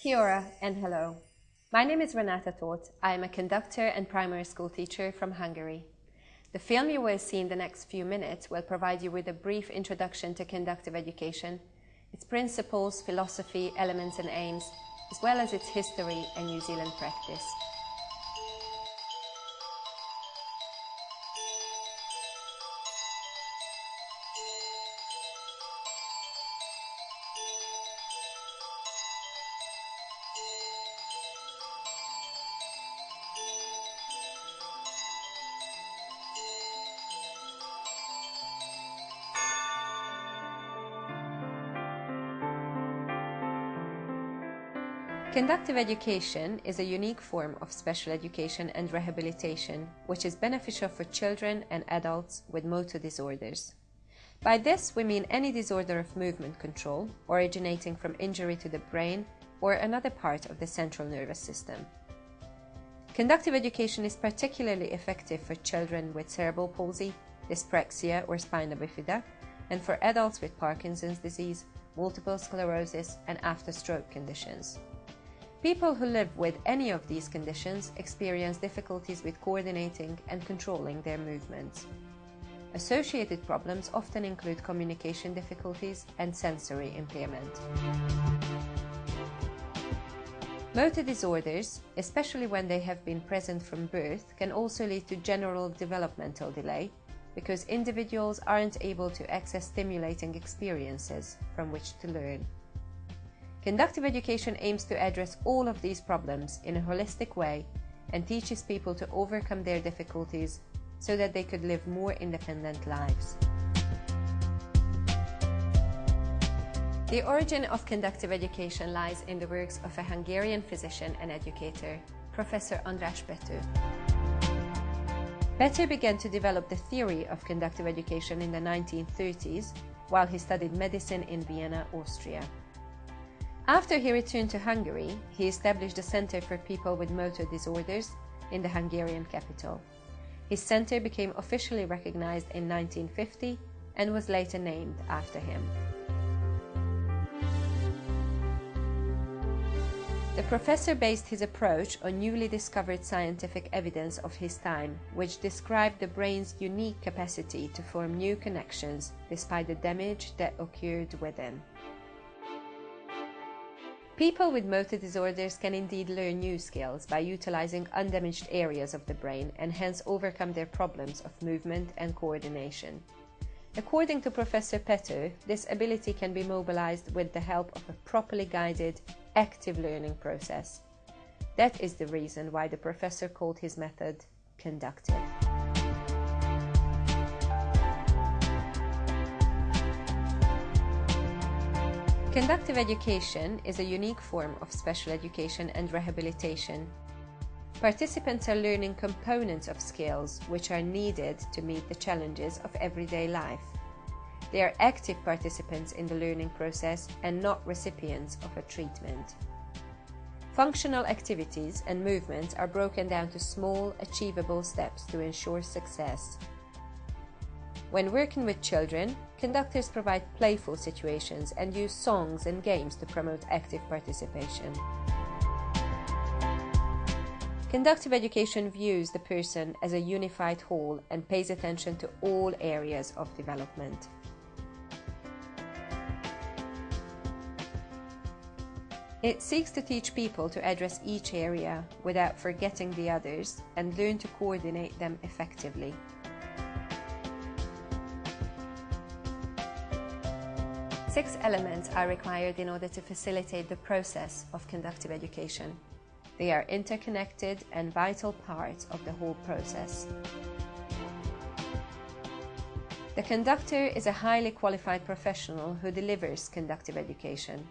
Kia ora and hello. My name is Renata Tóth. I am a conductor and primary school teacher from Hungary. The film you will see in the next few minutes will provide you with a brief introduction to conductive education, its principles, philosophy, elements and aims, as well as its history and New Zealand practice. Conductive education is a unique form of special education and rehabilitation which is beneficial for children and adults with motor disorders. By this we mean any disorder of movement control originating from injury to the brain or another part of the central nervous system. Conductive education is particularly effective for children with cerebral palsy, dyspraxia or spina bifida, and for adults with Parkinson's disease, multiple sclerosis and after-stroke conditions. People who live with any of these conditions experience difficulties with coordinating and controlling their movements. Associated problems often include communication difficulties and sensory impairment. Motor disorders, especially when they have been present from birth, can also lead to general developmental delay because individuals aren't able to access stimulating experiences from which to learn. Conductive education aims to address all of these problems in a holistic way and teaches people to overcome their difficulties so that they could live more independent lives. The origin of conductive education lies in the works of a Hungarian physician and educator, Professor András Pető. Pető began to develop the theory of conductive education in the 1930s while he studied medicine in Vienna, Austria. After he returned to Hungary, he established a center for people with motor disorders in the Hungarian capital. His center became officially recognized in 1950 and was later named after him. The professor based his approach on newly discovered scientific evidence of his time, which described the brain's unique capacity to form new connections despite the damage that occurred within. People with motor disorders can indeed learn new skills by utilizing undamaged areas of the brain and hence overcome their problems of movement and coordination. According to Professor Pető, this ability can be mobilized with the help of a properly guided, active learning process. That is the reason why the professor called his method conductive. Conductive education is a unique form of special education and rehabilitation. Participants are learning components of skills which are needed to meet the challenges of everyday life. They are active participants in the learning process and not recipients of a treatment. Functional activities and movements are broken down to small, achievable steps to ensure success. When working with children, conductors provide playful situations and use songs and games to promote active participation. Conductive education views the person as a unified whole and pays attention to all areas of development. It seeks to teach people to address each area without forgetting the others and learn to coordinate them effectively. Six elements are required in order to facilitate the process of conductive education. They are interconnected and vital parts of the whole process. The conductor is a highly qualified professional who delivers conductive education.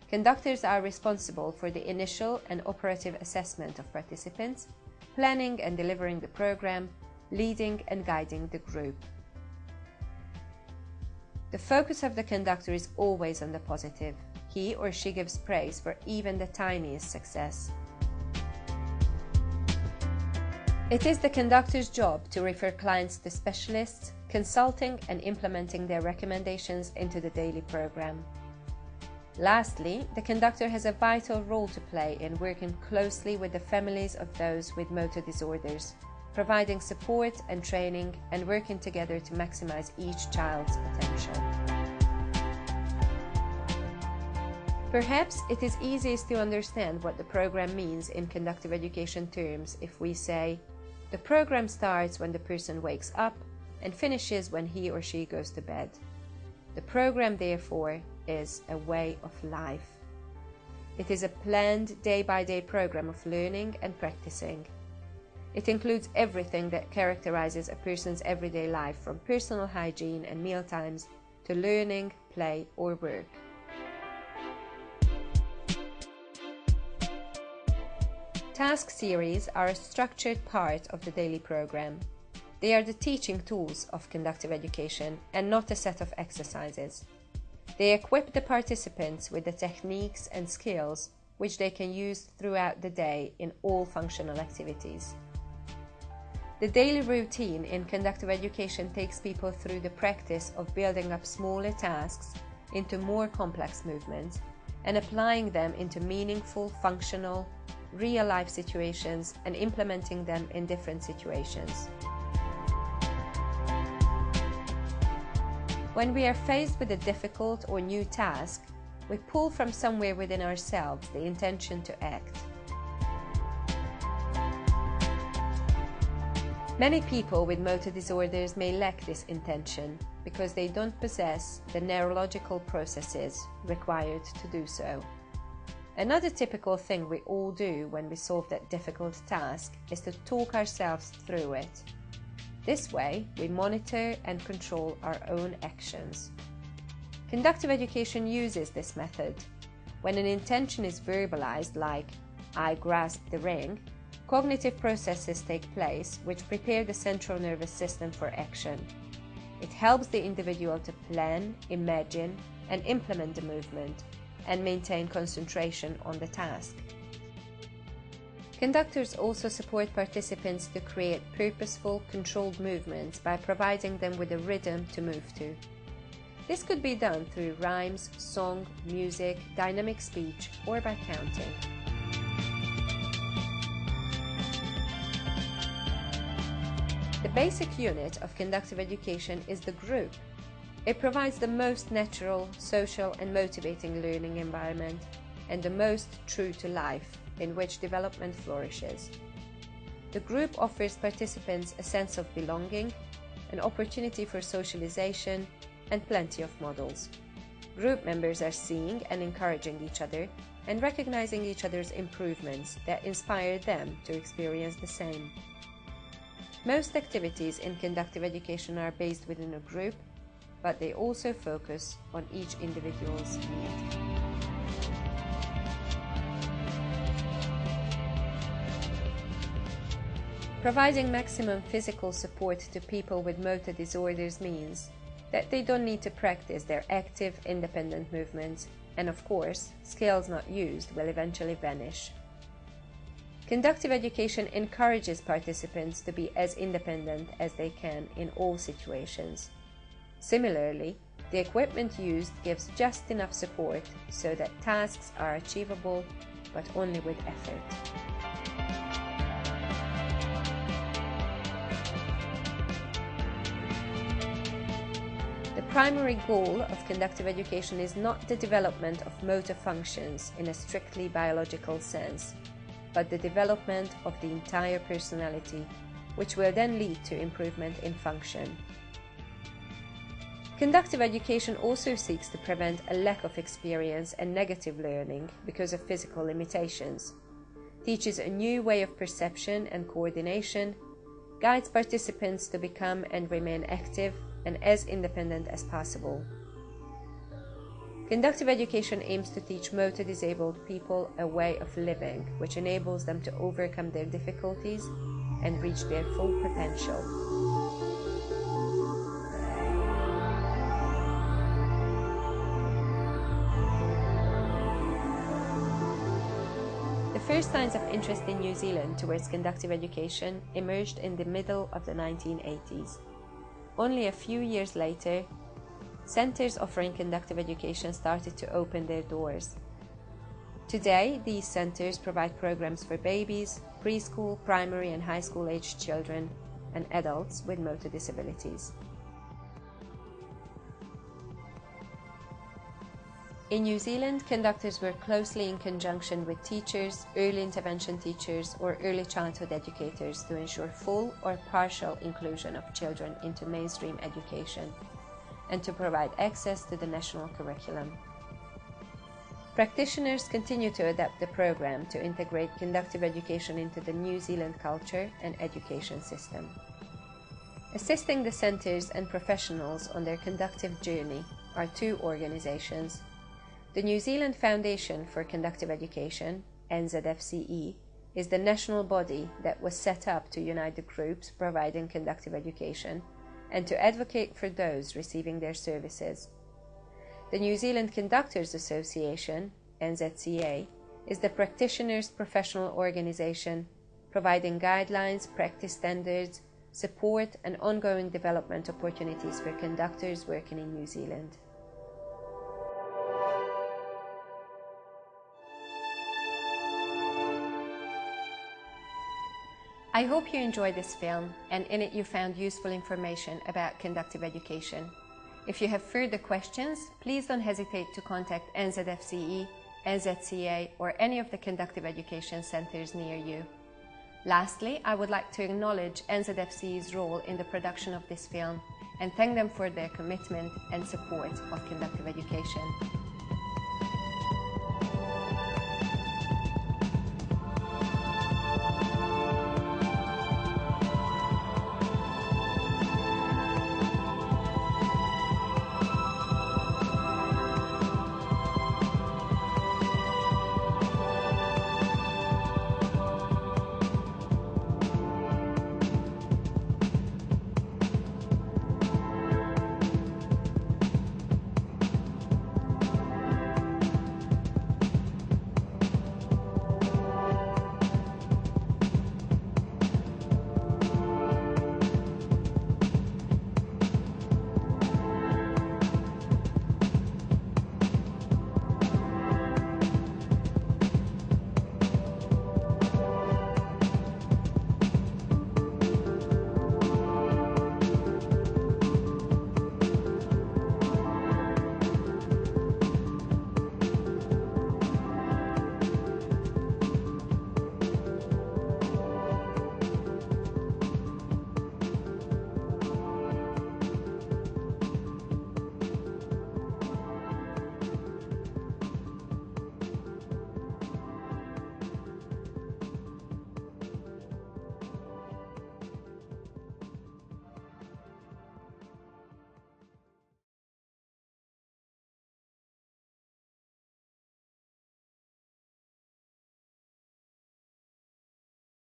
Conductors are responsible for the initial and operative assessment of participants, planning and delivering the program, leading and guiding the group. The focus of the conductor is always on the positive. He or she gives praise for even the tiniest success. It is the conductor's job to refer clients to specialists, consulting and implementing their recommendations into the daily program. Lastly, the conductor has a vital role to play in working closely with the families of those with motor disorders, providing support and training and working together to maximize each child's potential. Perhaps it is easiest to understand what the program means in conductive education terms if we say, the program starts when the person wakes up and finishes when he or she goes to bed. The program, therefore, is a way of life. It is a planned day-by-day program of learning and practicing. It includes everything that characterizes a person's everyday life, from personal hygiene and mealtimes to learning, play, or work. Task series are a structured part of the daily program. They are the teaching tools of conductive education and not a set of exercises. They equip the participants with the techniques and skills which they can use throughout the day in all functional activities. The daily routine in conductive education takes people through the practice of building up smaller tasks into more complex movements and applying them into meaningful, functional, real-life situations and implementing them in different situations. When we are faced with a difficult or new task, we pull from somewhere within ourselves the intention to act. Many people with motor disorders may lack this intention because they don't possess the neurological processes required to do so. Another typical thing we all do when we solve that difficult task is to talk ourselves through it. This way, we monitor and control our own actions. Conductive education uses this method. When an intention is verbalized, like, I grasp the ring, cognitive processes take place which prepare the central nervous system for action. It helps the individual to plan, imagine, and implement the movement, and maintain concentration on the task. Conductors also support participants to create purposeful, controlled movements by providing them with a rhythm to move to. This could be done through rhymes, song, music, dynamic speech, or by counting. The basic unit of conductive education is the group. It provides the most natural, social, and motivating learning environment, and the most true to life, in which development flourishes. The group offers participants a sense of belonging, an opportunity for socialization, and plenty of models. Group members are seeing and encouraging each other and recognizing each other's improvements that inspire them to experience the same. Most activities in conductive education are based within a group, but they also focus on each individual's need. Providing maximum physical support to people with motor disorders means that they don't need to practice their active, independent movements, and of course, skills not used will eventually vanish. Conductive education encourages participants to be as independent as they can in all situations. Similarly, the equipment used gives just enough support so that tasks are achievable, but only with effort. The primary goal of conductive education is not the development of motor functions in a strictly biological sense, but the development of the entire personality, which will then lead to improvement in function. Conductive education also seeks to prevent a lack of experience and negative learning because of physical limitations, teaches a new way of perception and coordination, guides participants to become and remain active and as independent as possible. Conductive education aims to teach motor disabled people a way of living which enables them to overcome their difficulties and reach their full potential. The first signs of interest in New Zealand towards conductive education emerged in the middle of the 1980s. Only a few years later, centers offering conductive education started to open their doors. Today, these centers provide programs for babies, preschool, primary and high school aged children, and adults with motor disabilities. In New Zealand, conductors work closely in conjunction with teachers, early intervention teachers, or early childhood educators to ensure full or partial inclusion of children into mainstream education and to provide access to the national curriculum. Practitioners continue to adapt the program to integrate conductive education into the New Zealand culture and education system. Assisting the centres and professionals on their conductive journey are two organisations. The New Zealand Foundation for Conductive Education, NZFCE, is the national body that was set up to unite the groups providing conductive education and to advocate for those receiving their services. The New Zealand Conductors Association, NZCA, is the practitioners' professional organisation, providing guidelines, practice standards, support and ongoing development opportunities for conductors working in New Zealand. I hope you enjoyed this film and in it you found useful information about conductive education. If you have further questions, please don't hesitate to contact NZFCE, NZCA or any of the conductive education centres near you. Lastly, I would like to acknowledge NZFCE's role in the production of this film and thank them for their commitment and support of conductive education.